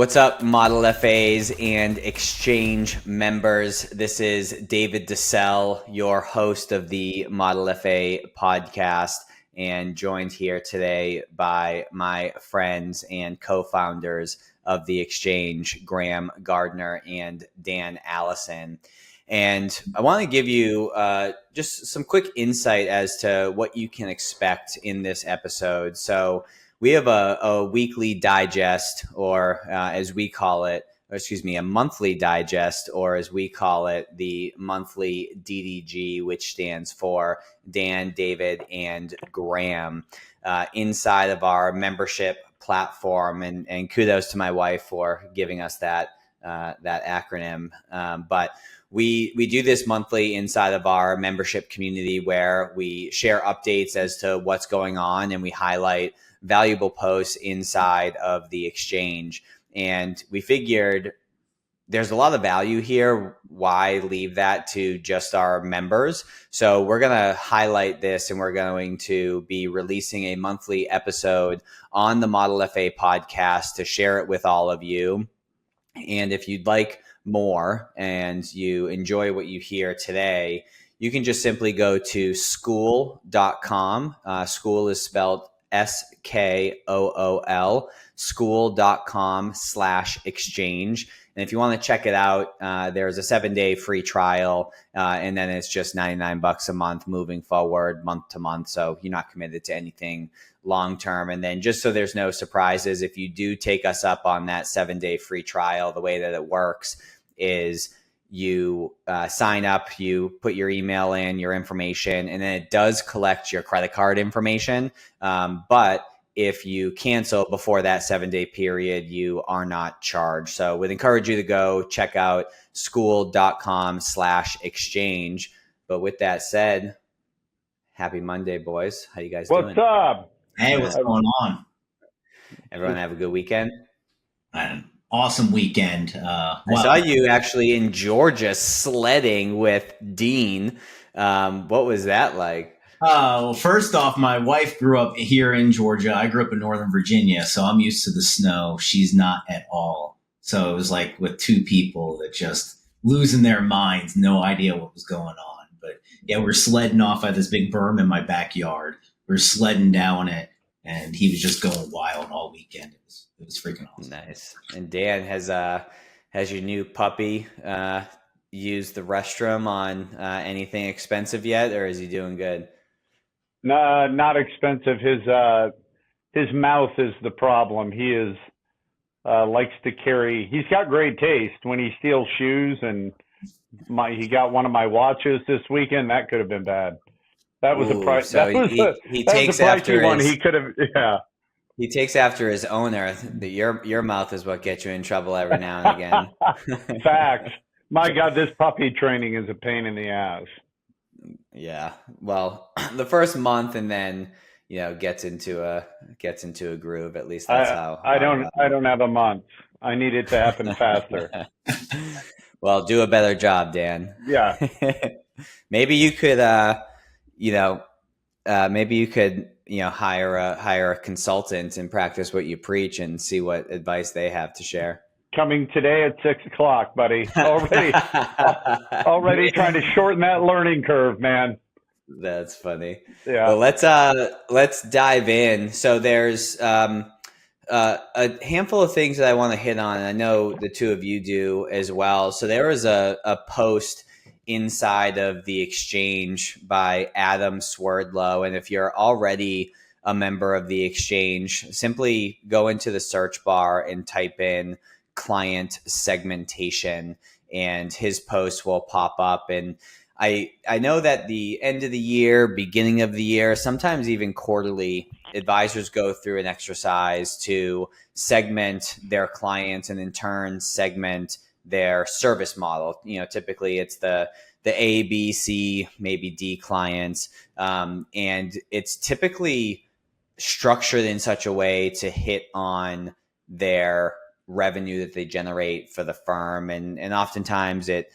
What's up, Model FAs and exchange members? This is David DeCelle, your host of the ModelFA Podcast, and joined here today by my friends and co-founders of the exchange, Graham Gardner and Dan Allison. And I want to give you just some quick insight as to what you can expect in this episode. So we have a weekly digest, or as we call it, a monthly digest, or as we call it, the monthly DDG, which stands for Dan, David, and Graham, inside of our membership platform. And kudos to my wife for giving us that acronym. But we do this monthly inside of our membership community, where we share updates as to what's going on, and we highlight valuable posts inside of the exchange. And we figured there's a lot of value here. Why leave that to just our members? So we're going to highlight this, and we're going to be releasing a monthly episode on the ModelFA podcast to share it with all of you. And if you'd like more and you enjoy what you hear today, you can just simply go to skool.com. Skool is spelled SKOOL, skool.com/exchange. And if you want to check it out, there's a 7-day free trial, and then it's just $99 a month moving forward, month to month. So you're not committed to anything long term. And then just so there's no surprises, if you do take us up on that 7-day free trial, the way that it works is you sign up, you put your email in, your information, and then it does collect your credit card information. But if you cancel before that 7-day period, you are not charged. So we'd encourage you to go check out skool.com/exchange. But with that said, happy Monday, boys. How you guys doing? What's up? Hey, what's going on? Everyone have a good weekend? An awesome weekend. I saw you actually in Georgia sledding with Dean. What was that like? Well, first off, my wife grew up here in Georgia. I grew up in Northern Virginia, so I'm used to the snow. She's not at all. So it was like with two people that just losing their minds, no idea what was going on. But yeah, we're sledding off at this big berm in my backyard. We're sledding down it, and he was just going wild all weekend. It was freaking awesome. Nice. And Dan, has your new puppy used the restroom on anything expensive yet, or is he doing good? No, not expensive. His mouth is the problem. He is likes to carry. He's got great taste when he steals shoes, and he got one of my watches this weekend. That could have been bad. That was a price. So he takes after one. his, He could have. Yeah. He takes after his owner. Your mouth is what gets you in trouble every now and again. Fact. My God, this puppy training is a pain in the ass. Yeah. Well, the first month, and then gets into a groove. At least that's how. I don't have a month. I need it to happen faster. Well, do a better job, Dan. Yeah. Maybe you could hire a consultant and practice what you preach and see what advice they have to share. Coming today at 6:00, buddy. Already trying to shorten that learning curve, man. That's funny. Yeah. Well, let's dive in. So there's a handful of things that I want to hit on. And I know the two of you do as well. So there was a post inside of the exchange by Adam Swerdlow. And if you're already a member of the exchange, simply go into the search bar and type in client segmentation, and his post will pop up. And I know that the end of the year, beginning of the year, sometimes even quarterly, advisors go through an exercise to segment their clients and in turn segment their service model. Typically it's the A, B, C, maybe D clients. And it's typically structured in such a way to hit on their revenue that they generate for the firm. And oftentimes it,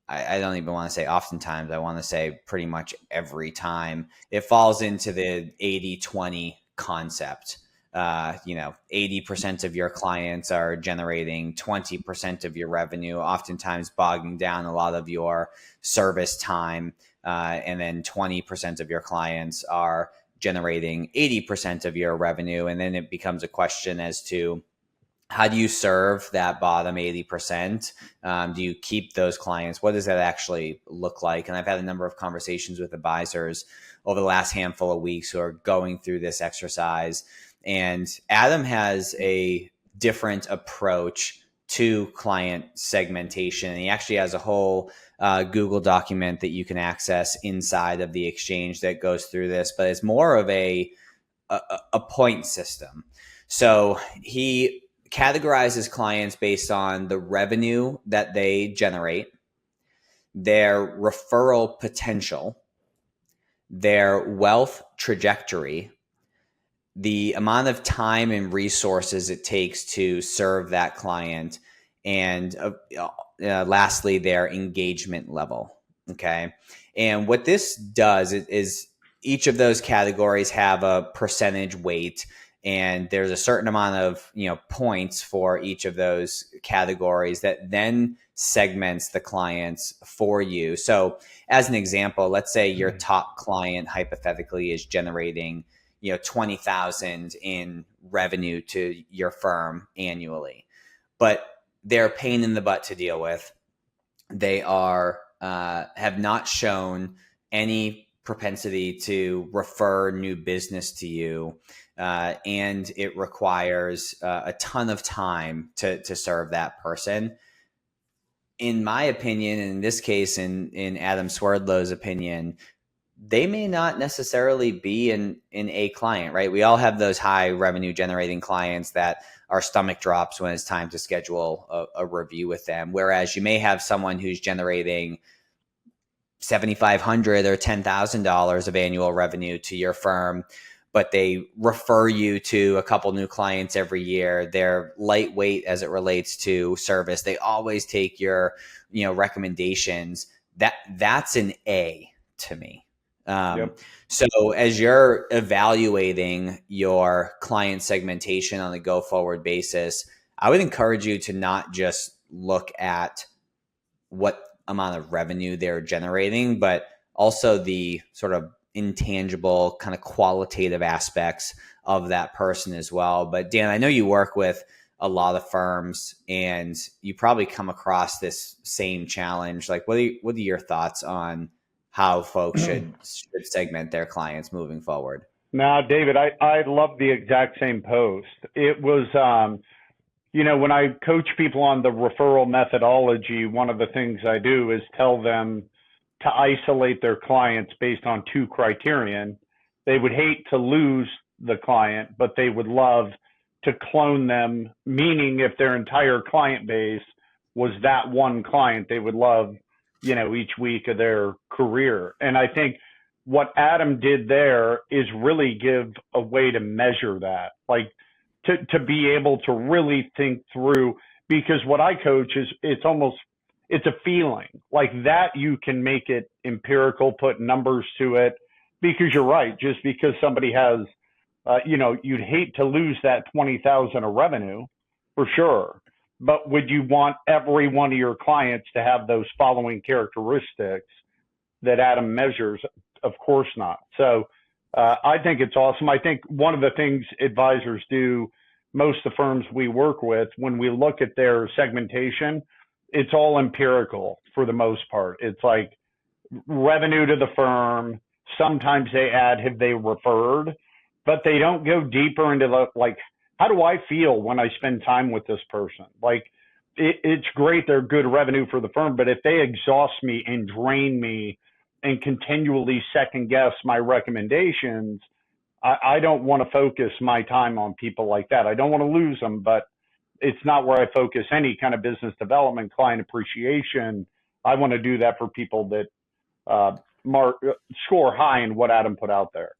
I don't even want to say oftentimes, I want to say pretty much every time it falls into the 80-20 concept. 80% of your clients are generating 20% of your revenue, oftentimes bogging down a lot of your service time. And then 20% of your clients are generating 80% of your revenue. And then it becomes a question as to how do you serve that bottom 80%? Do you keep those clients? What does that actually look like? And I've had a number of conversations with advisors over the last handful of weeks who are going through this exercise. And Adam has a different approach to client segmentation. And he actually has a whole Google document that you can access inside of the exchange that goes through this, but it's more of a point system. So he categorizes clients based on the revenue that they generate, their referral potential, their wealth trajectory, the amount of time and resources it takes to serve that client, and lastly, their engagement level. Okay. And what this does is each of those categories have a percentage weight, and there's a certain amount of points for each of those categories that then segments the clients for you. So as an example, let's say your top client hypothetically is generating 20,000 in revenue to your firm annually, but they're a pain in the butt to deal with. They are have not shown any propensity to refer new business to you. And it requires a ton of time to serve that person. In my opinion, in this case, in Adam Swerdlow's opinion, they may not necessarily be an A client, right? We all have those high revenue generating clients that our stomach drops when it's time to schedule a review with them. Whereas you may have someone who's generating $7,500 or $10,000 of annual revenue to your firm, but they refer you to a couple new clients every year. They're lightweight as it relates to service. They always take your, recommendations. That's an A to me. Yep. So as you're evaluating your client segmentation on a go forward basis, I would encourage you to not just look at what amount of revenue they're generating, but also the sort of intangible kind of qualitative aspects of that person as well. But Dan, I know you work with a lot of firms and you probably come across this same challenge. Like what are your thoughts on how folks should segment their clients moving forward? Now, David, I love the exact same post. It was, when I coach people on the referral methodology, one of the things I do is tell them to isolate their clients based on two criterion. They would hate to lose the client, but they would love to clone them, meaning if their entire client base was that one client, they would love, each week of their career. And I think what Adam did there is really give a way to measure that, like to be able to really think through, because what I coach is it's a feeling like that. You can make it empirical, put numbers to it, because you're right. Just because somebody has, you'd hate to lose that 20,000 of revenue for sure. But would you want every one of your clients to have those following characteristics that Adam measures? Of course not. So I think it's awesome. I think one of the things advisors do, most of the firms we work with, when we look at their segmentation, it's all empirical for the most part. It's like revenue to the firm. Sometimes they add, have they referred, but they don't go deeper into how do I feel when I spend time with this person? Like it's great. They're good revenue for the firm, but if they exhaust me and drain me and continually second guess my recommendations, I don't want to focus my time on people like that. I don't want to lose them, but it's not where I focus any kind of business development, client appreciation. I want to do that for people that score high in what Adam put out there.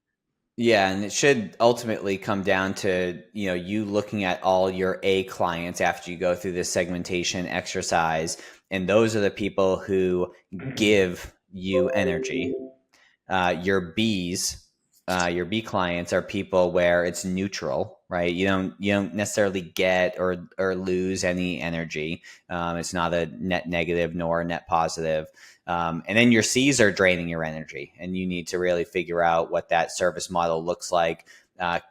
Yeah, and it should ultimately come down to, you looking at all your A clients after you go through this segmentation exercise. And those are the people who give you energy. Your B clients are people where it's neutral. right? You don't necessarily get or lose any energy. It's not a net negative nor a net positive. And then your C's are draining your energy, and you need to really figure out what that service model looks like.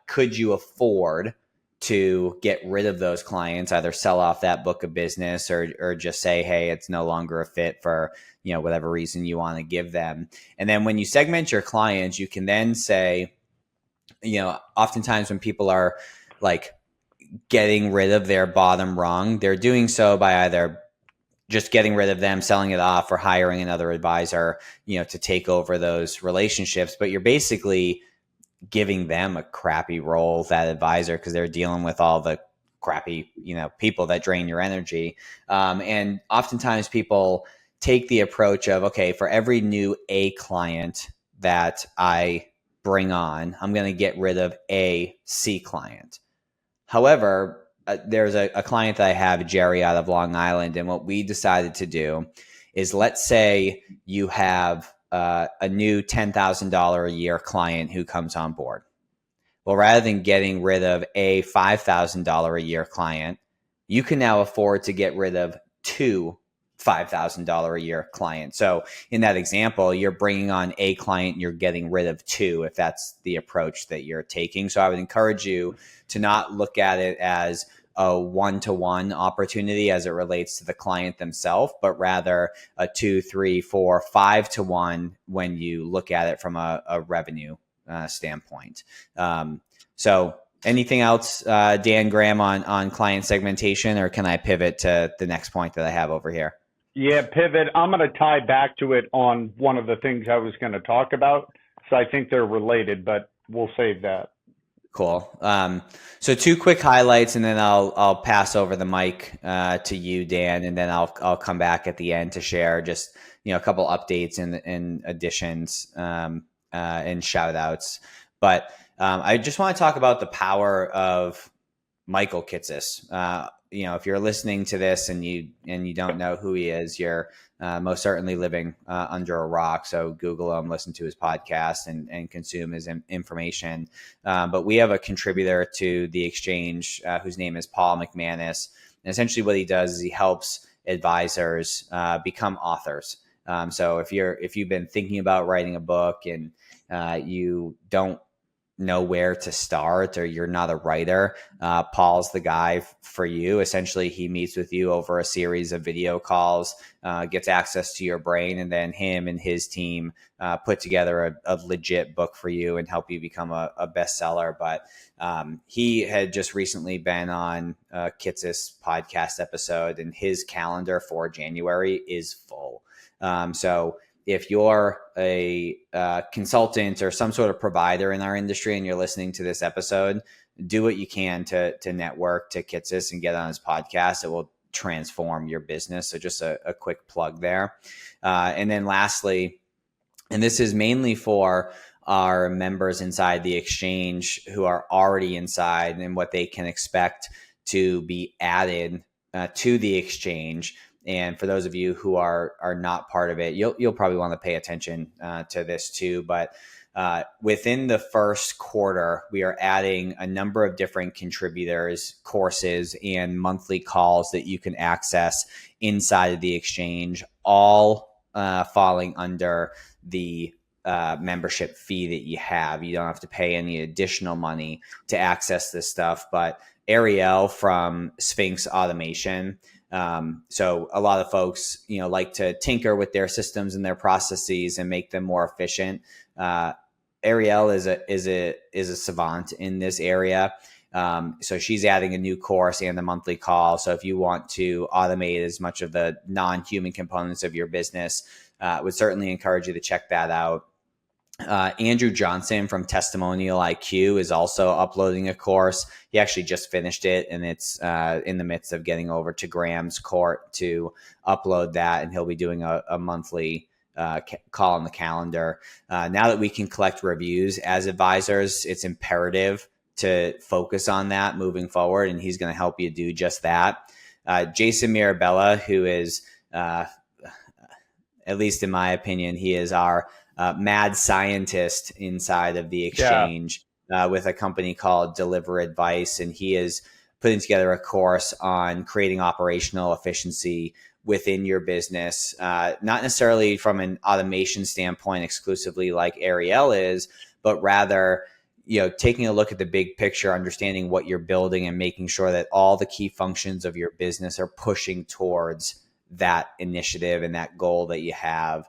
Could you afford to get rid of those clients, either sell off that book of business or just say, hey, it's no longer a fit for, whatever reason you want to give them. And then when you segment your clients, you can then say, oftentimes when people are like getting rid of their bottom rung, they're doing so by either just getting rid of them, selling it off, or hiring another advisor, to take over those relationships. But you're basically giving them a crappy role, that advisor, because they're dealing with all the crappy, people that drain your energy. And oftentimes people take the approach of, okay, for every new A client that I bring on, I'm going to get rid of a C client. However, there's a client that I have, Jerry, out of Long Island. And what we decided to do is, let's say you have a new $10,000 a year client who comes on board. Well, rather than getting rid of a $5,000 a year client, you can now afford to get rid of two $5,000 a year clients. So in that example, you're bringing on a client, you're getting rid of two, if that's the approach that you're taking. So I would encourage you to not look at it as a one-to-one opportunity as it relates to the client themselves, but rather a 2, 3, 4, 5-to-1 when you look at it from a revenue standpoint. So anything else, Dan Graham, on client segmentation, or can I pivot to the next point that I have over here? Yeah, pivot. I'm going to tie back to it on one of the things I was going to talk about. So I think they're related, but we'll save that. Cool. So 2 quick highlights, and then I'll pass over the mic to you, Dan, and then I'll come back at the end to share just a couple updates and additions and shout outs. But I just want to talk about the power of Michael Kitces. If you're listening to this and you don't know who he is, you're most certainly living under a rock. So Google him, listen to his podcast, and consume his information. But we have a contributor to the exchange whose name is Paul McManus. And essentially what he does is he helps advisors become authors. So if you've been thinking about writing a book and you don't know where to start, or you're not a writer, Paul's the guy for you. Essentially, he meets with you over a series of video calls, gets access to your brain, and then him and his team put together a legit book for you and help you become a bestseller. But he had just recently been on Kitces podcast episode, and his calendar for January is full. So if you're a consultant or some sort of provider in our industry and you're listening to this episode, do what you can to network to Kitces and get on his podcast. It will transform your business. So just a quick plug there. And then lastly, and this is mainly for our members inside the exchange who are already inside and what they can expect to be added to the exchange. And for those of you who are not part of it, you'll probably want to pay attention to this too. But within the first quarter, we are adding a number of different contributors, courses, and monthly calls that you can access inside of the exchange, all falling under the membership fee that you have. You don't have to pay any additional money to access this stuff. But Ariel from Sphinx Automation. So a lot of folks, like to tinker with their systems and their processes and make them more efficient. Ariel is a savant in this area. So she's adding a new course and a monthly call. So if you want to automate as much of the non-human components of your business, would certainly encourage you to check that out. Andrew Johnson from Testimonial IQ is also uploading a course. He actually just finished it, and it's in the midst of getting over to Graham's court to upload that, and he'll be doing a monthly call on the calendar. Now that we can collect reviews as advisors, it's imperative to focus on that moving forward, and he's going to help you do just that. Jason Mirabella, who is, at least in my opinion, he is our mad scientist inside of the exchange. with a company called Deliver Advice, and he is putting together a course on creating operational efficiency within your business, not necessarily from an automation standpoint exclusively like Ariel is, but rather, taking a look at the big picture, understanding what you're building and making sure that all the key functions of your business are pushing towards that initiative and that goal that you have.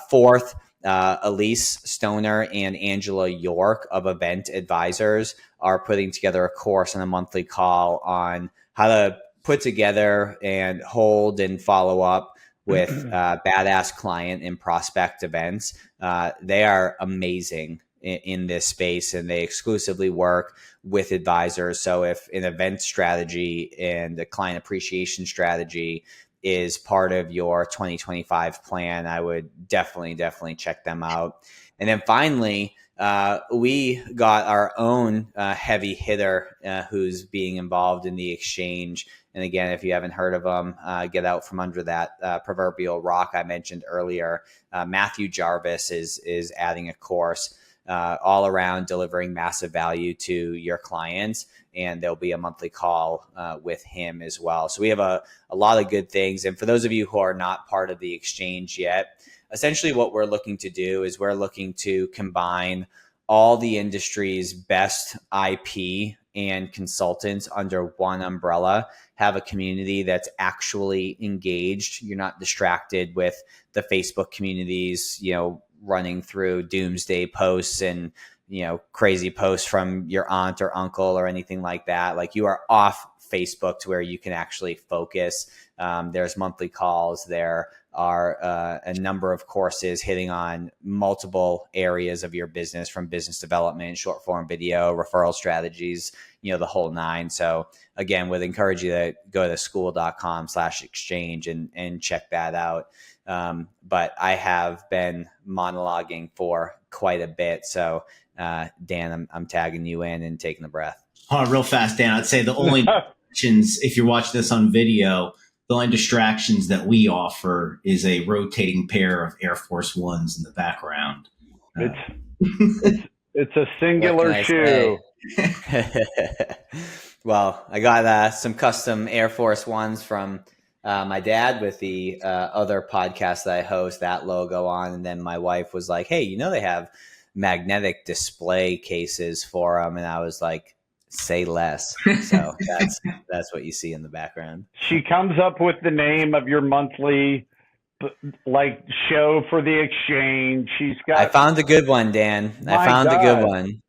Fourth, Elise Stoner and Angela York of Event Advisors are putting together a course on a monthly call on how to put together and hold and follow up with badass client and prospect events. They are amazing in this space, and they exclusively work with advisors. So if an event strategy and a client appreciation strategy is part of your 2025 plan, I would definitely check them out. And then finally, we got our own heavy hitter who's being involved in the exchange. And again, if you haven't heard of them, get out from under that proverbial rock I mentioned earlier. Matthew Jarvis is adding a course all around delivering massive value to your clients, and there'll be a monthly call with him as well. So we have a lot of good things. And for those of you who are not part of the exchange yet, essentially what we're looking to do is we're looking to combine all the industry's best IP and consultants under one umbrella, have a community that's actually engaged. You're not distracted with the Facebook communities, running through doomsday posts and, crazy posts from your aunt or uncle or anything like that. Like, you are off Facebook to where you can actually focus. There's monthly calls. There are a number of courses hitting on multiple areas of your business, from business development, short form video, referral strategies, the whole nine. So again, would encourage you to go to school.com/exchange and check that out. But I have been monologuing for quite a bit. So Dan, I'm tagging you in and taking a breath. Real fast, Dan. I'd say the only distractions, if you're watching this on video, the only distractions that we offer is a rotating pair of Air Force Ones in the background. It's a singular shoe. Well, I got some custom Air Force Ones from my dad with the other podcast that I host, that logo on. And then my wife was like, hey, they have magnetic display cases for them. And I was like, say less. So that's what you see in the background. She comes up with the name of your monthly show for the exchange. I found a good one, Dan. I found a good one.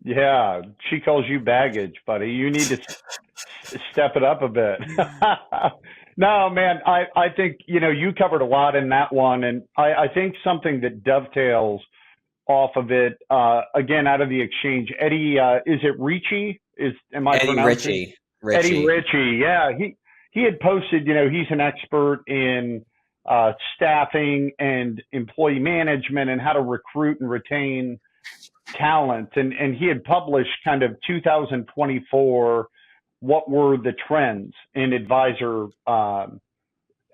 Yeah, she calls you baggage, buddy. You need to step it up a bit. No, man, I think, you covered a lot in that one. And I think something that dovetails off of it, again, out of the exchange, Eddie, is it Ricci? Am I pronouncing? Eddie Ritchie. Yeah. He had posted, he's an expert in staffing and employee management and how to recruit and retain talent. And he had published kind of 2024, what were the trends in advisor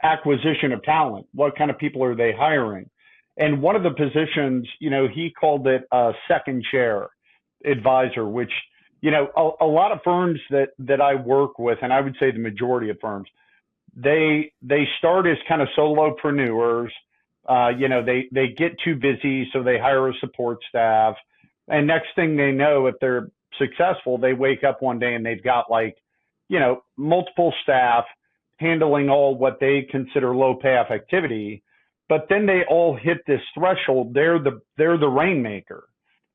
acquisition of talent? What kind of people are they hiring? And one of the positions, he called it a second chair advisor, which, a lot of firms that I work with, and I would say the majority of firms, they start as kind of solopreneurs. They get too busy, so they hire a support staff. And next thing they know, if they're successful, they wake up one day and they've got multiple staff handling all what they consider low payoff activity. But then they all hit this threshold. They're the rainmaker.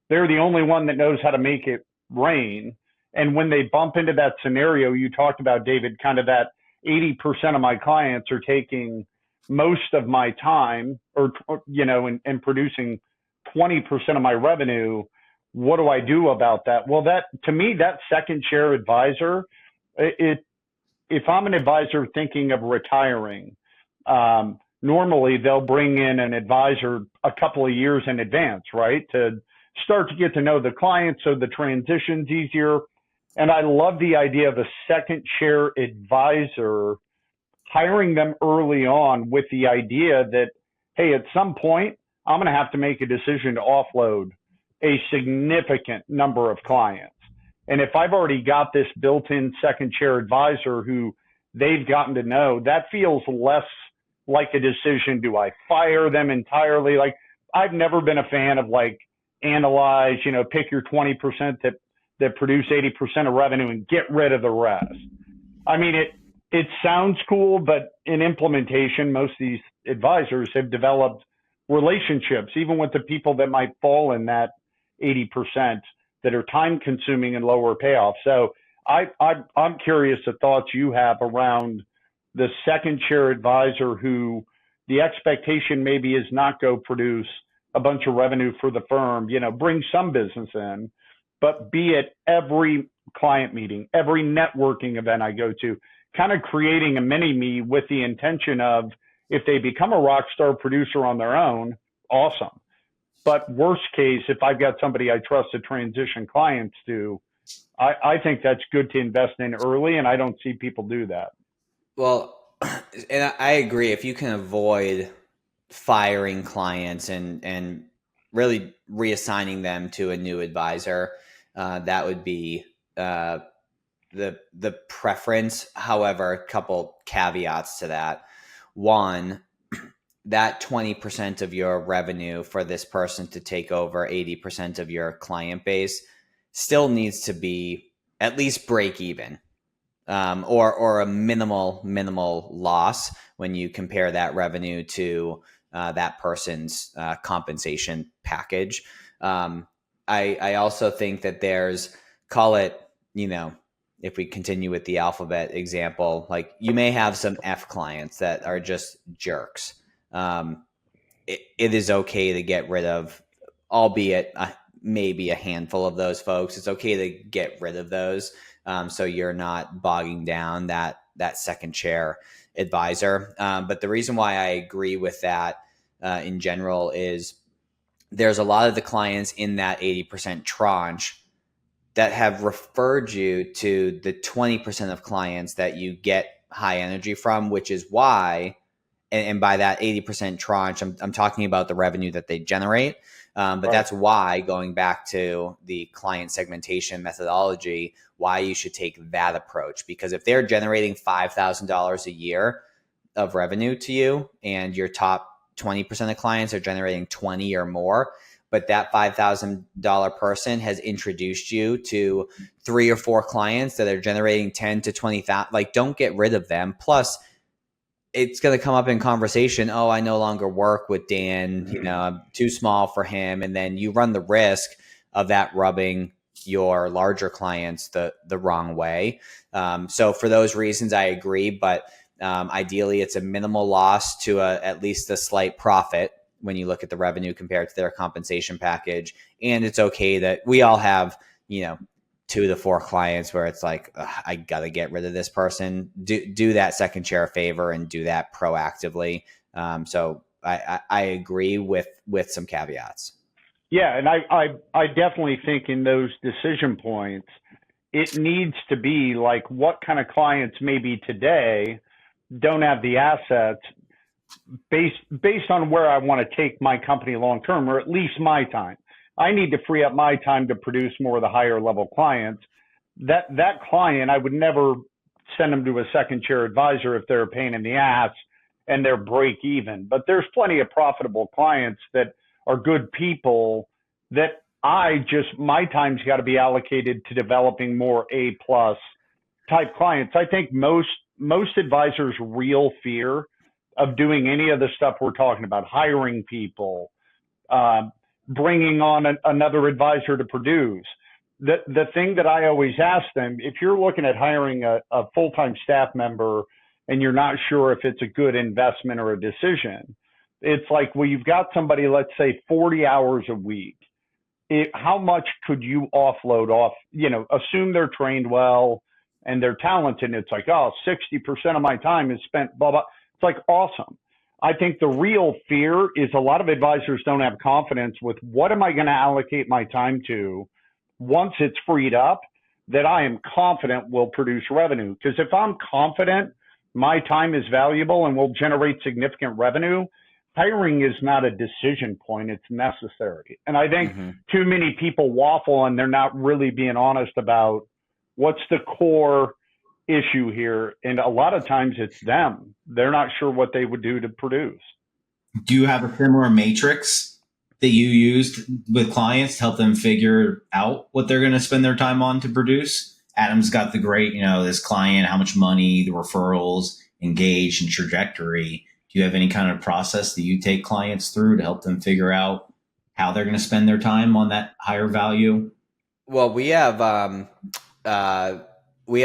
They're the only one that knows how to make it rain. And when they bump into that scenario you talked about, David, kind of that 80% of my clients are taking most of my time and producing 20% of my revenue. What do I do about that? Well, to me, that second chair advisor, if I'm an advisor thinking of retiring, normally they'll bring in an advisor a couple of years in advance, right? To start to get to know the client so the transition's easier. And I love the idea of a second chair advisor, hiring them early on with the idea that, hey, at some point, I'm going to have to make a decision to offload a significant number of clients. And if I've already got this built-in second chair advisor who they've gotten to know, that feels less like a decision. Do I fire them entirely? Like, I've never been a fan of like analyze, pick your 20% that produce 80% of revenue and get rid of the rest. I mean, it sounds cool, but in implementation, most of these advisors have developed relationships, even with the people that might fall in that 80% that are time consuming and lower payoff. So I'm curious the thoughts you have around the second chair advisor who the expectation maybe is not go produce a bunch of revenue for the firm, bring some business in, but be at every client meeting, every networking event I go to, kind of creating a mini me with the intention of, if they become a rock star producer on their own, awesome. But worst case, if I've got somebody I trust to transition clients to, I think that's good to invest in early, and I don't see people do that. Well, and I agree. If you can avoid firing clients and really reassigning them to a new advisor, that would be the preference. However, a couple caveats to that. One, that 20% of your revenue for this person to take over 80% of your client base still needs to be at least break even, or a minimal loss when you compare that revenue to that person's compensation package. I also think that there's, call it, if we continue with the alphabet example, like you may have some F clients that are just jerks. It is okay to get rid of, albeit maybe a handful of those folks. It's okay to get rid of those, so you're not bogging down that second chair advisor. But the reason why I agree with that in general is there's a lot of the clients in that 80% tranche that have referred you to the 20% of clients that you get high energy from, which is why, and by that 80% tranche, I'm talking about the revenue that they generate. But right. That's why, going back to the client segmentation methodology, why you should take that approach. Because if they're generating $5,000 a year of revenue to you, and your top 20% of clients are generating 20 or more, but that $5,000 person has introduced you to 3 or 4 clients that are generating 10 to 20,000, like, don't get rid of them. Plus, it's going to come up in conversation. Oh, I no longer work with Dan, I'm too small for him. And then you run the risk of that rubbing your larger clients the wrong way. So for those reasons, I agree. But ideally, it's a minimal loss to at least a slight profit when you look at the revenue compared to their compensation package. And it's okay that we all have, 2 to 4 clients where it's like, I got to get rid of this person. Do that second chair a favor and do that proactively. So I agree with some caveats. Yeah. And I definitely think in those decision points, it needs to be like, what kind of clients maybe today don't have the assets based on where I want to take my company long-term, or at least my time. I need to free up my time to produce more of the higher level clients. That client, I would never send them to a second chair advisor if they're a pain in the ass and they're break even. But there's plenty of profitable clients that are good people that my time's got to be allocated to developing more A+ type clients. I think most advisors' real fear of doing any of the stuff we're talking about, hiring people, bringing on another advisor to produce. The thing that I always ask them, if you're looking at hiring a full-time staff member and you're not sure if it's a good investment or a decision, it's like, well, you've got somebody, let's say 40 hours a week. How much could you offload off, assume they're trained well and they're talented. And it's like, 60% of my time is spent, blah, blah. It's like, awesome. I think the real fear is a lot of advisors don't have confidence with what am I going to allocate my time to once it's freed up that I am confident will produce revenue. Because if I'm confident my time is valuable and will generate significant revenue, hiring is not a decision point, it's necessary. And I think Mm-hmm. too many people waffle and they're not really being honest about what's the core issue here. And a lot of times it's them. They're not sure what they would do to produce. Do you have a similar matrix that you used with clients to help them figure out what they're going to spend their time on to produce? Adam's got the great, this client, how much money, the referrals, engaged, and trajectory. Do you have any kind of process that you take clients through to help them figure out how they're going to spend their time on that higher value? Well, we have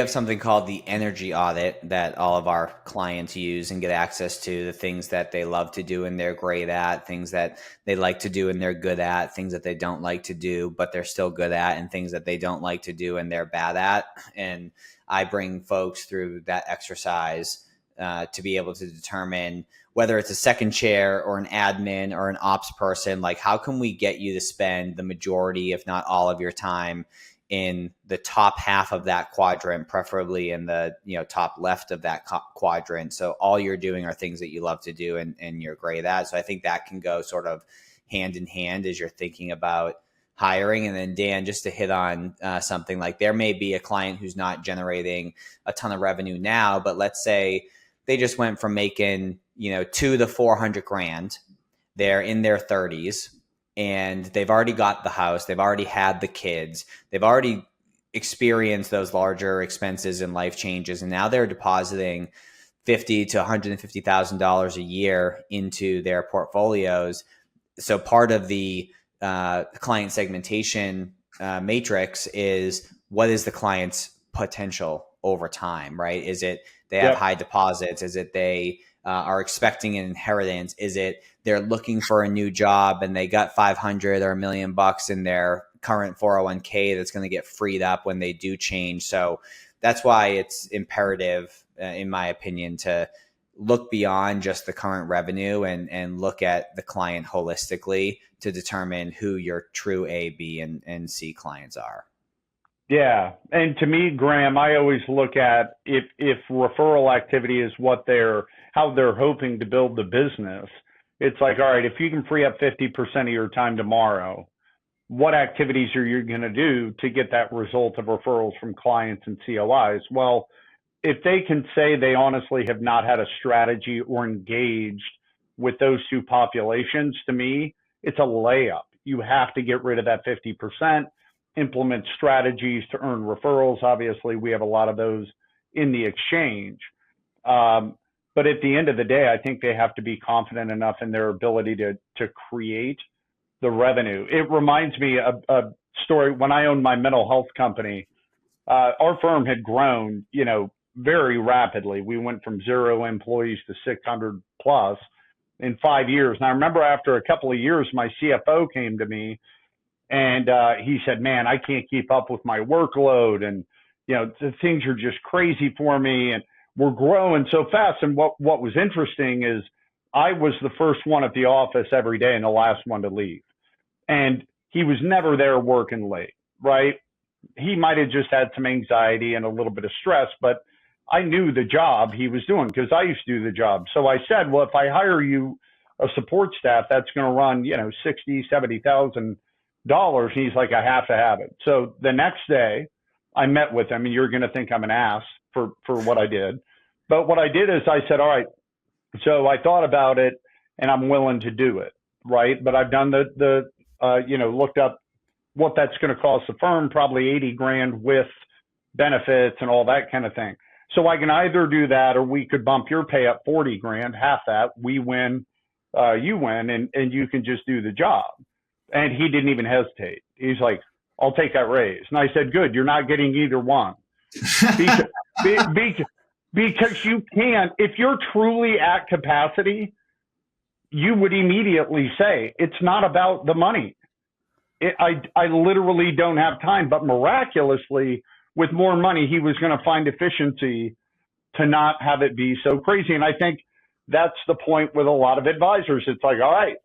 something called the energy audit that all of our clients use and get access to, the things that they love to do and they're great at, things that they like to do and they're good at, things that they don't like to do but they're still good at, and things that they don't like to do and they're bad at. And I bring folks through that exercise to be able to determine whether it's a second chair or an admin or an ops person, like how can we get you to spend the majority, if not all of your time in the top half of that quadrant, preferably in the top left of that quadrant. So all you're doing are things that you love to do and you're great at. So I think that can go sort of hand in hand as you're thinking about hiring. And then Dan, just to hit on something, like there may be a client who's not generating a ton of revenue now, but let's say they just went from making, $200,000 to $400,000. They're in their 30s. And they've already got the house, they've already had the kids, they've already experienced those larger expenses and life changes, and now they're depositing $50,000 to $150,000 a year into their portfolios. So part of the client segmentation matrix is, what is the client's potential over time, right? Is it they have high deposits? Is it they are expecting an inheritance? Is it they're looking for a new job and they got 500 or $1 million in their current 401k that's going to get freed up when they do change? So that's why it's imperative, in my opinion, to look beyond just the current revenue and look at the client holistically to determine who your true A, B, and C clients are. Yeah. And to me, Graham, I always look at if referral activity is how they're hoping to build the business. It's like, all right, if you can free up 50% of your time tomorrow, what activities are you going to do to get that result of referrals from clients and COIs? Well, if they can say they honestly have not had a strategy or engaged with those two populations, to me, it's a layup. You have to get rid of that 50%, implement strategies to earn referrals. Obviously, we have a lot of those in the exchange. But at the end of the day, I think they have to be confident enough in their ability to create the revenue. It reminds me of a story when I owned my mental health company. Our firm had grown, very rapidly. We went from 0 employees to 600 plus in 5 years. And I remember after a couple of years, my CFO came to me and he said, "Man, I can't keep up with my workload, and the things are just crazy for me, and we're growing so fast." And what was interesting is I was the first one at the office every day and the last one to leave. And he was never there working late, right? He might have just had some anxiety and a little bit of stress, but I knew the job he was doing because I used to do the job. So I said, well, if I hire you a support staff, that's going to run, $60,000, $70,000. He's like, I have to have it. So the next day I met with him, and you're going to think I'm an ass for what I did. But what I did is I said, all right, so I thought about it and I'm willing to do it. Right. But I've done looked up what that's going to cost the firm, probably $80,000 with benefits and all that kind of thing. So I can either do that, or we could bump your pay up $40,000, half that. We win, you win, and you can just do the job. And he didn't even hesitate. He's like, I'll take that raise. And I said, good, you're not getting either one. Because you can't, if you're truly at capacity, you would immediately say, it's not about the money. I literally don't have time. But miraculously, with more money, he was going to find efficiency to not have it be so crazy. And I think that's the point with a lot of advisors. It's like, all right,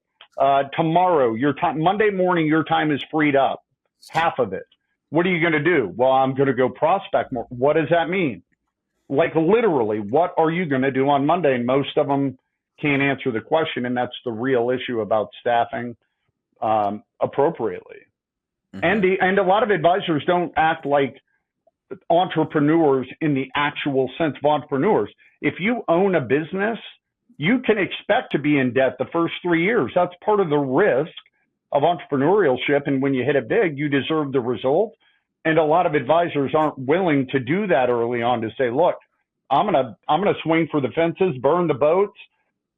tomorrow, your time, Monday morning, your time is freed up, half of it. What are you going to do? Well, I'm going to go prospect more. What does that mean? Like literally, what are you going to do on Monday? And most of them can't answer the question, and that's the real issue about staffing appropriately. Mm-hmm. And a lot of advisors don't act like entrepreneurs in the actual sense of entrepreneurs. If you own a business, you can expect to be in debt the first 3 years. That's part of the risk of entrepreneurship. And when you hit it big, you deserve the result. And a lot of advisors aren't willing to do that early on, to say, look, I'm gonna swing for the fences, burn the boats.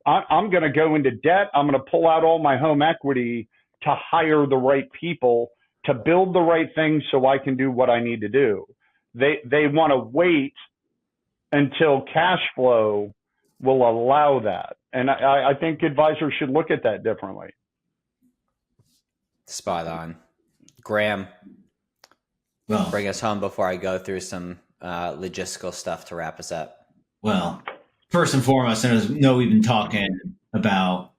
I'm going to go into debt. I'm going to pull out all my home equity to hire the right people, to build the right things so I can do what I need to do. They want to wait until cash flow will allow that. And I think advisors should look at that differently. Spot on. Graham, well, bring us home before I go through some logistical stuff to wrap us up. Well, first and foremost, I know we've been talking about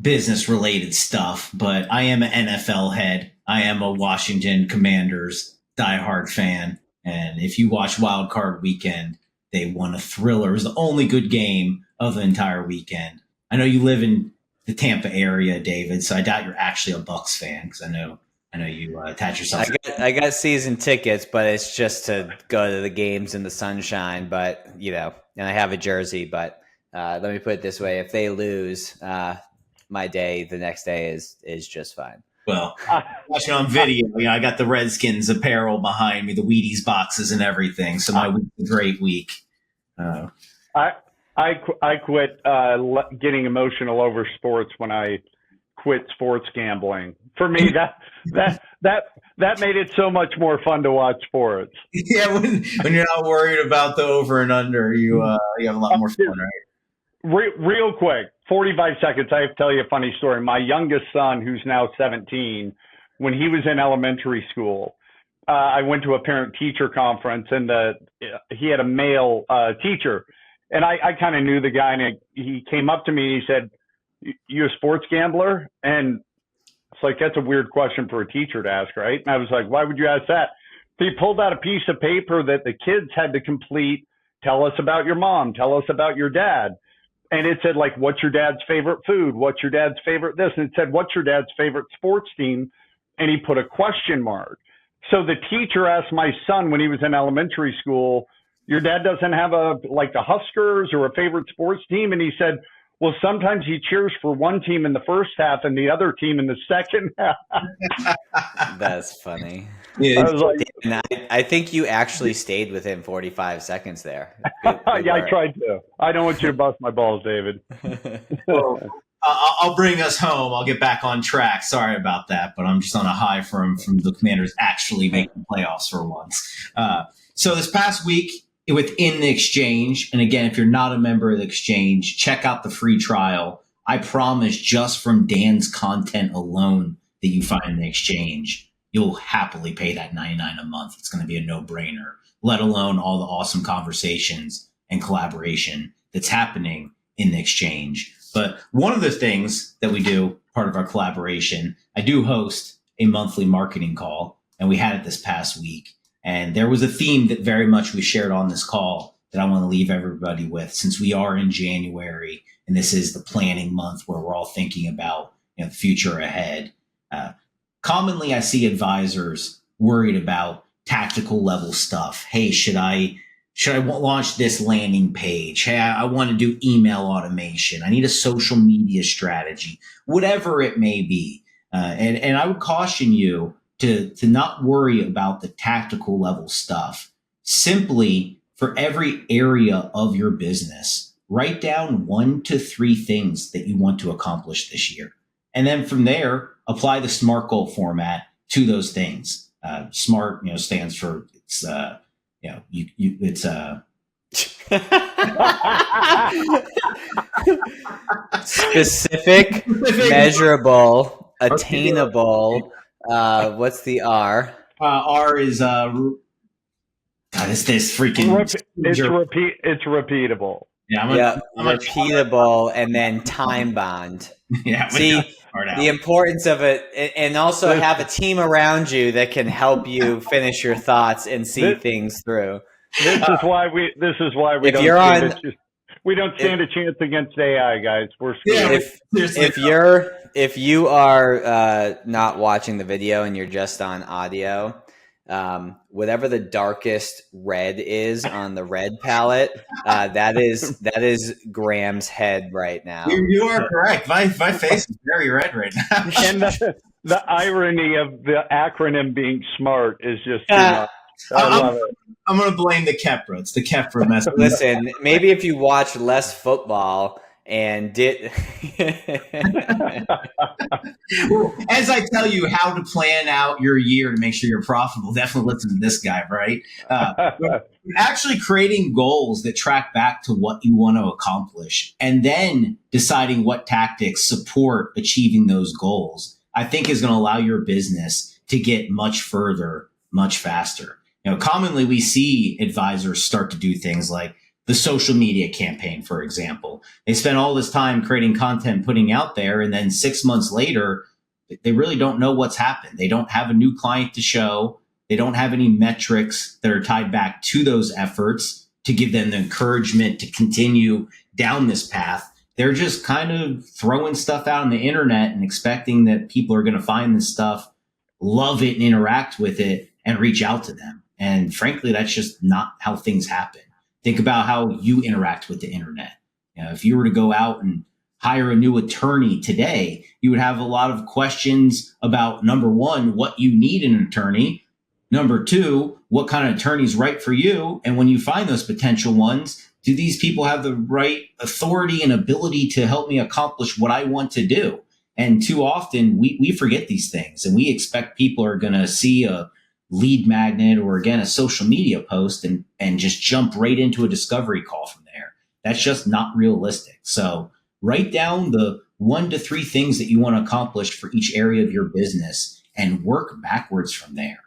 business-related stuff, but I am an NFL head. I am a Washington Commanders diehard fan. And if you watch Wild Card Weekend, they won a thriller. It was the only good game of the entire weekend. I know you live in the Tampa area, David, so I doubt you're actually a Bucs fan, because I know you attach yourself. I got season tickets, but it's just to go to the games in the sunshine. But and I have a jersey. But let me put it this way: if they lose, my day the next day is just fine. Well, watching on video, I got the Redskins apparel behind me, the Wheaties boxes and everything. So my week's a great week. I quit getting emotional over sports when I quit sports gambling. For me, that made it so much more fun to watch sports. Yeah, when you're not worried about the over and under, you have a lot more fun, right? Real quick, 45 seconds. I have to tell you a funny story. My youngest son, who's now 17, when he was in elementary school, I went to a parent-teacher conference, and he had a male teacher. And I kind of knew the guy, and he came up to me and he said, "You a sports gambler?" And it's like, that's a weird question for a teacher to ask, right? And I was like, "Why would you ask that?" He pulled out a piece of paper that the kids had to complete. Tell us about your mom. Tell us about your dad. And it said, like, what's your dad's favorite food? What's your dad's favorite this? And it said, what's your dad's favorite sports team? And he put a question mark. So the teacher asked my son when he was in elementary school, "Your dad doesn't have the Huskers or a favorite sports team?" And he said, "Well, sometimes he cheers for one team in the first half and the other team in the second half." That's funny. Yeah, I was like, I think you actually stayed within 45 seconds there. yeah, I tried to. I don't want you to bust my balls, David. Well, I'll bring us home. I'll get back on track. Sorry about that, but I'm just on a high from the Commanders actually making playoffs for once. So this past week, within the exchange, and again, if you're not a member of the exchange, check out the free trial. I promise, just from Dan's content alone that you find in the exchange, you'll happily pay that $99 a month. It's going to be a no-brainer, let alone all the awesome conversations and collaboration that's happening in the exchange. But one of the things that we do, part of our collaboration, I do host a monthly marketing call, and we had it this past week. And there was a theme that very much we shared on this call that I want to leave everybody with, since we are in January and this is the planning month where we're all thinking about the future ahead. Commonly, I see advisors worried about tactical level stuff. Hey, should I launch this landing page? Hey, I want to do email automation. I need a social media strategy, whatever it may be. And I would caution you to not worry about the tactical level stuff. Simply, for every area of your business, write down 1 to 3 things that you want to accomplish this year. And then from there, apply the SMART goal format to those things. SMART, stands for specific, measurable, attainable. What's the R? R is it's this freaking. It's repeatable. Yeah, repeatable, and then time bound. Yeah. See the importance of it, and also have a team around you that can help you finish your thoughts and see things through. This is why we. If you're on, We don't stand a chance against AI, guys. We're Yeah, screwed. If you are not watching the video and you're just on audio, whatever the darkest red is on the red palette, that is Graham's head right now. You are correct. My face is very red right now. And the irony of the acronym being SMART is just too much. I love it. I'm going to blame the Kepra. It's the Kepra mess. Listen, maybe if you watch less football and did Well, as I tell you how to plan out your year to make sure you're profitable, definitely listen to this guy, right? Actually creating goals that track back to what you want to accomplish and then deciding what tactics support achieving those goals, I think is going to allow your business to get much further, much faster. Commonly we see advisors start to do things like the social media campaign, for example. They spend all this time creating content, putting out there, and then 6 months later, they really don't know what's happened. They don't have a new client to show. They don't have any metrics that are tied back to those efforts to give them the encouragement to continue down this path. They're just kind of throwing stuff out on the internet and expecting that people are going to find this stuff, love it, and interact with it and reach out to them. And frankly, that's just not how things happen. Think about how you interact with the internet. If you were to go out and hire a new attorney today, you would have a lot of questions about, number one, what you need in an attorney. Number two, what kind of attorney is right for you? And when you find those potential ones, do these people have the right authority and ability to help me accomplish what I want to do? And too often we forget these things and we expect people are going to see a lead magnet or again, a social media post and just jump right into a discovery call from there. That's just not realistic. So write down the 1 to 3 things that you want to accomplish for each area of your business and work backwards from there.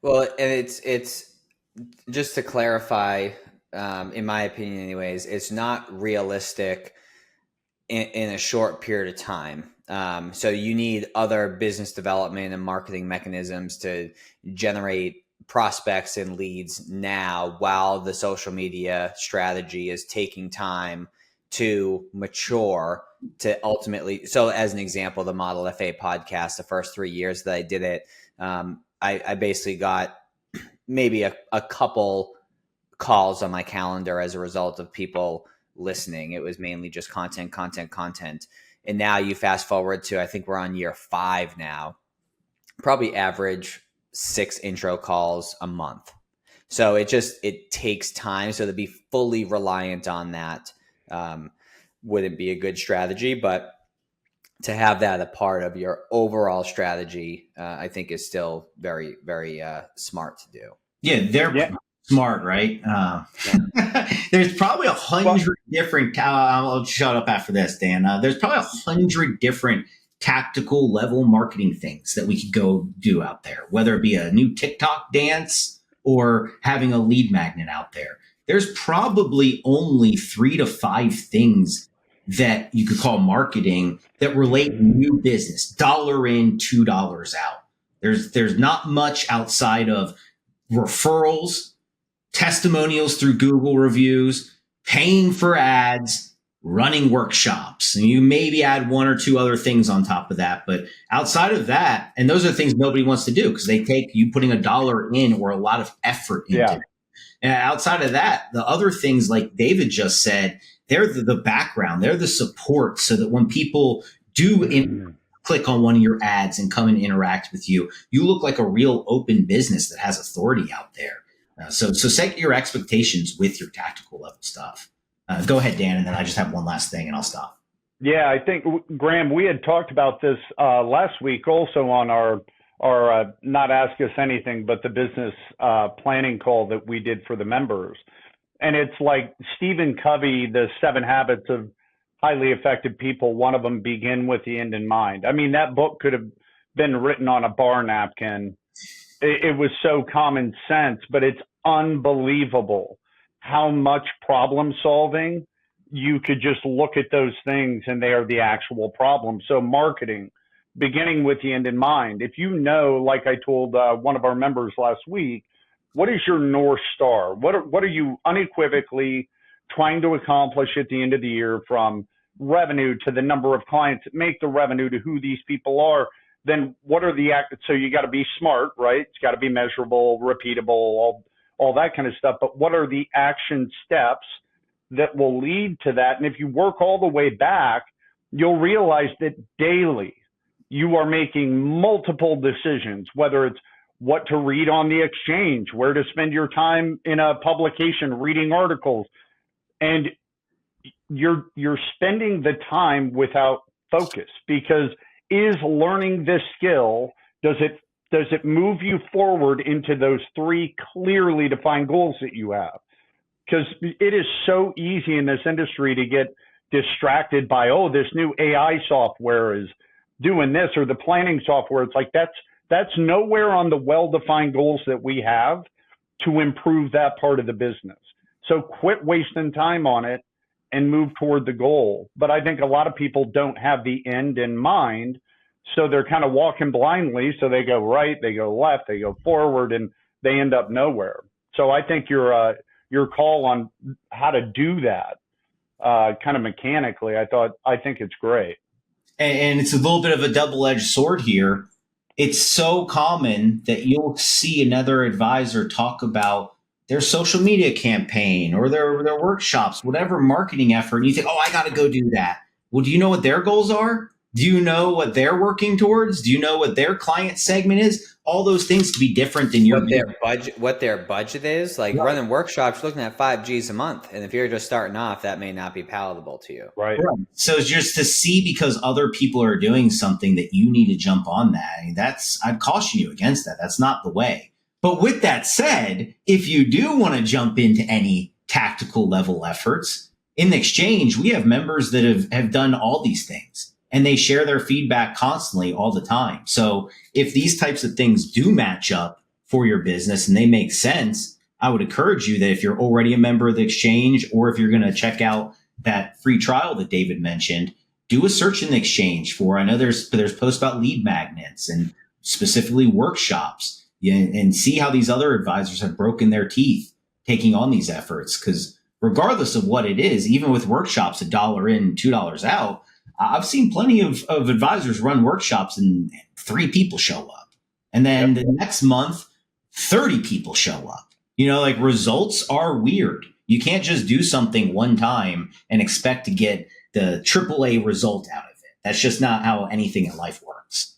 Well, and it's just to clarify, in my opinion anyways, it's not realistic in a short period of time. So you need other business development and marketing mechanisms to generate prospects and leads now while the social media strategy is taking time to mature to ultimately. So as an example, the ModelFA podcast, the first 3 years that I did it, I basically got maybe a couple calls on my calendar as a result of people listening. It was mainly just content. And now you fast forward to, I think we're on year 5 now, probably average 6 intro calls a month. So it takes time. So to be fully reliant on that wouldn't be a good strategy, but to have that a part of your overall strategy, I think is still very, very smart to do. Yeah, smart, right? There's probably 100 different. I'll shut up after this, Dan. There's probably 100 different tactical level marketing things that we could go do out there, whether it be a new TikTok dance or having a lead magnet out there. There's probably only 3 to 5 things that you could call marketing that relate to new business, $1 in, $2 out. There's not much outside of referrals, testimonials through Google reviews, paying for ads, running workshops. And you maybe add 1 or 2 other things on top of that. But outside of that, and those are things nobody wants to do because they take you putting $1 in or a lot of effort into it. And outside of that, the other things like David just said, they're the background, they're the support so that when people do click on one of your ads and come and interact with you, you look like a real open business that has authority out there. So set your expectations with your tactical level stuff. Go ahead, Dan, and then I just have one last thing and I'll stop. Yeah, I think, Graham, we had talked about this last week also on our Not Ask Us Anything, but the business planning call that we did for the members. And it's like Stephen Covey, the 7 Habits of Highly Effective People, one of them, begin with the end in mind. I mean, that book could have been written on a bar napkin. It was so common sense, but it's unbelievable how much problem solving you could just look at those things and they are the actual problem. So marketing, beginning with the end in mind. If you know, like I told one of our members last week, what is your North Star? What are you unequivocally trying to accomplish at the end of the year, from revenue to the number of clients that make the revenue to who these people are, then what are the so you got to be smart, right? It's got to be measurable, repeatable, all that kind of stuff. But what are the action steps that will lead to that? And if you work all the way back, you'll realize that daily you are making multiple decisions, whether it's what to read on the exchange, where to spend your time in a publication, reading articles, and you're spending the time without focus, because is learning this skill, does it move you forward into those three clearly defined goals that you have? Because it is so easy in this industry to get distracted by, oh, this new AI software is doing this, or the planning software. It's like that's nowhere on the well-defined goals that we have to improve that part of the business. So quit wasting time on it and move toward the goal. But I think a lot of people don't have the end in mind, so they're kind of walking blindly. So they go right, they go left, they go forward, and they end up nowhere. So I think your call on how to do that kind of mechanically, I think it's great. And it's a little bit of a double-edged sword here. It's so common that you'll see another advisor talk about their social media campaign or their workshops, whatever marketing effort, and you think, oh, I got to go do that. Well, do you know what their goals are? Do you know what they're working towards? Do you know what their client segment is? All those things can be different than your what their budget is. Like running workshops, you're looking at $5,000 a month. And if you're just starting off, that may not be palatable to you. Right. So just to see, because other people are doing something, that you need to jump on that. I'd caution you against that. That's not the way. But with that said, if you do want to jump into any tactical level efforts in the exchange, we have members that have done all these things, and they share their feedback constantly all the time. So if these types of things do match up for your business and they make sense, I would encourage you that if you're already a member of the exchange, or if you're going to check out that free trial that David mentioned, do a search in the exchange for, I know there's posts about lead magnets and specifically workshops, and see how these other advisors have broken their teeth taking on these efforts. Because regardless of what it is, even with workshops, $1 in, $2 out, I've seen plenty of advisors run workshops and 3 people show up. And then the next month, 30 people show up. Like, results are weird. You can't just do something one time and expect to get the AAA result out of it. That's just not how anything in life works.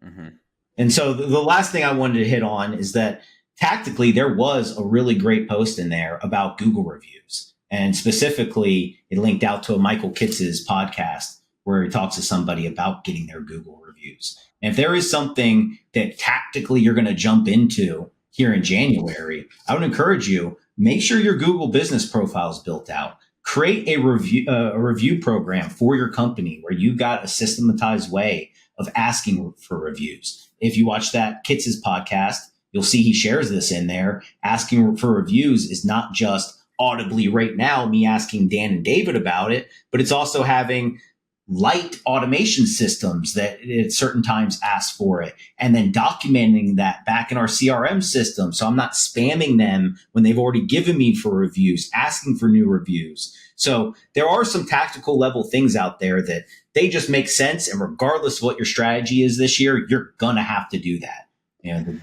Mm-hmm. And so the last thing I wanted to hit on is that tactically, there was a really great post in there about Google reviews. And specifically, it linked out to a Michael Kitz's podcast where he talks to somebody about getting their Google reviews. And if there is something that tactically you're going to jump into here in January, I would encourage you, make sure your Google business profile is built out. Create a review program for your company where you've got a systematized way of asking for reviews. If you watch that Kitz's podcast, you'll see he shares this in there. Asking for reviews is not just audibly right now me asking Dan and David about it, but it's also having light automation systems that at certain times ask for it, and then documenting that back in our CRM system. So I'm not spamming them when they've already given me for reviews, asking for new reviews. So there are some tactical level things out there that they just make sense. And regardless of what your strategy is this year, you're going to have to do that.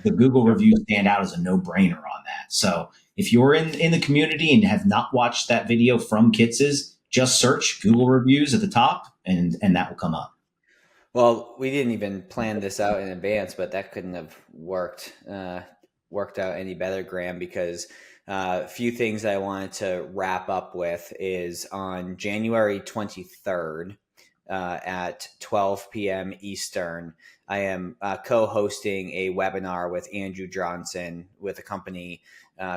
The Google reviews stand out as a no-brainer on that. So if you're in the community and have not watched that video from Kitz's, just search Google reviews at the top and that will come up. Well, we didn't even plan this out in advance, but that couldn't have worked out any better, Graham, because a few things I wanted to wrap up with is on January 23rd at 12 p.m. Eastern, I am co-hosting a webinar with Andrew Johnson with a company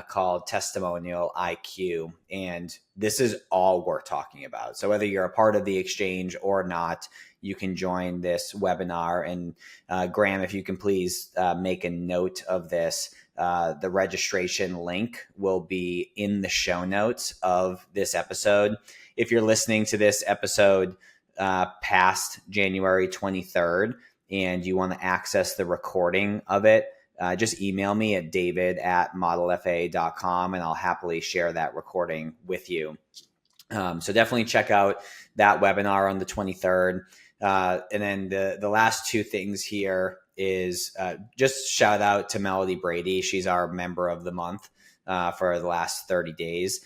called Testimonial IQ. And this is all we're talking about. So whether you're a part of the exchange or not, you can join this webinar. And Graham, if you can please make a note of this. The registration link will be in the show notes of this episode. If you're listening to this episode past January 23rd and you want to access the recording of it, just email me at david@modelfa.com and I'll happily share that recording with you. So definitely check out that webinar on the 23rd. And then the last two things here is just shout out to Melody Brady. She's our member of the month for the last 30 days.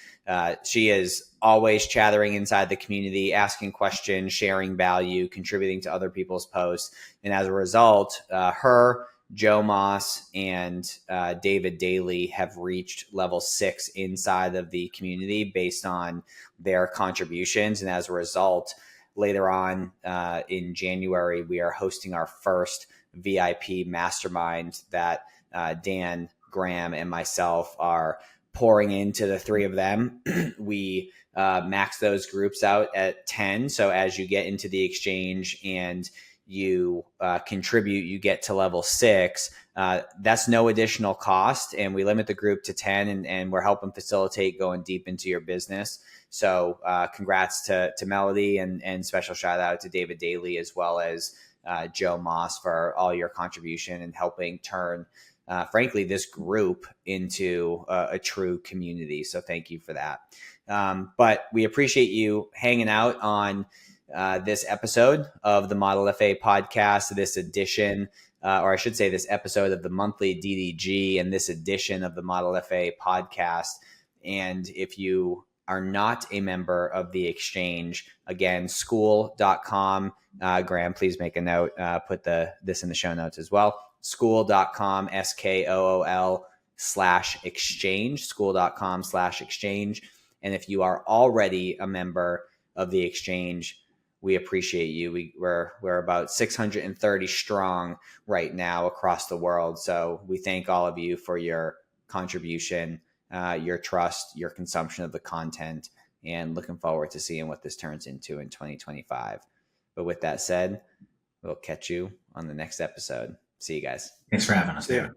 She is always chattering inside the community, asking questions, sharing value, contributing to other people's posts. And as a result, her, Joe Moss, and David Daly have reached level 6 inside of the community based on their contributions. And as a result, later on in January, we are hosting our first VIP mastermind that Dan, Graham, and myself are pouring into the three of them. We max those groups out at 10. So as you get into the exchange and you contribute, you get to level 6. That's no additional cost. And we limit the group to 10, and we're helping facilitate going deep into your business. So congrats to Melody, and special shout out to David Daly as well as Joe Moss for all your contribution and helping turn, frankly, this group into a true community. So thank you for that. But we appreciate you hanging out on this episode of the ModelFA podcast, this edition, or I should say this episode of the monthly DDG and this edition of the ModelFA podcast. And if you are not a member of the exchange, again, school.com, Graham, please make a note, put this in the show notes as well. School.com, SKOOL/exchange, school.com/exchange. And if you are already a member of the exchange, we appreciate you. We're about 630 strong right now across the world. So we thank all of you for your contribution, your trust, your consumption of the content, and looking forward to seeing what this turns into in 2025. But with that said, we'll catch you on the next episode. See you guys. Thanks for having us. See ya.